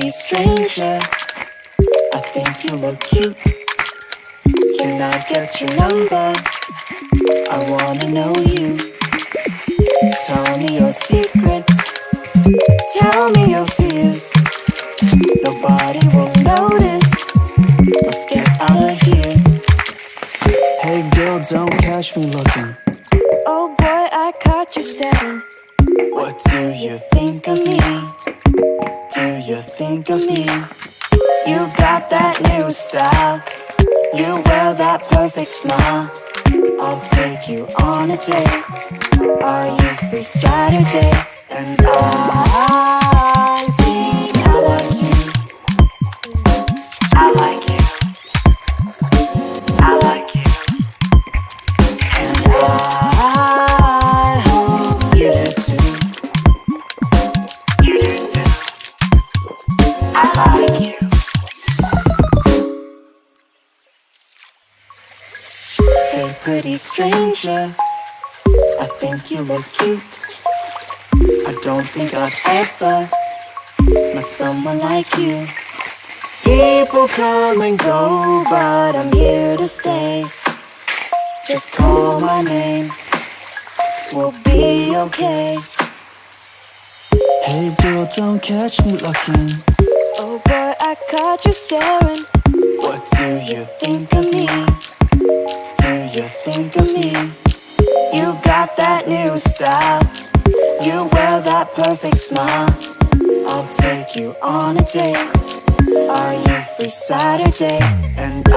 pretty stranger. I think you look cute. Can I get your number? I wanna know you. Tell me your secrets. Tell me your fears. Nobody will notice. Let's get out of here. Hey girl, don't catch me looking. Oh boy, I caught you staring. What do you think of me? Do you think of me? You got that new style. You wear that perfect smile. I'll take you on a date. Are you free Saturday? And I think I like you. I like you. I like you. And I hope you do too. You do too. I like you. Hey pretty stranger, I think you look cute. I don't think I've ever met someone like you. People come and go, but I'm here to stay. Just call my name, we'll be okay. Hey girl, don't catch me looking. Oh boy, I caught you staring. What do you think of me? Do you think of me? You got that new style. You wear that perfect smile. I'll take you on a date. Are you free Saturday? And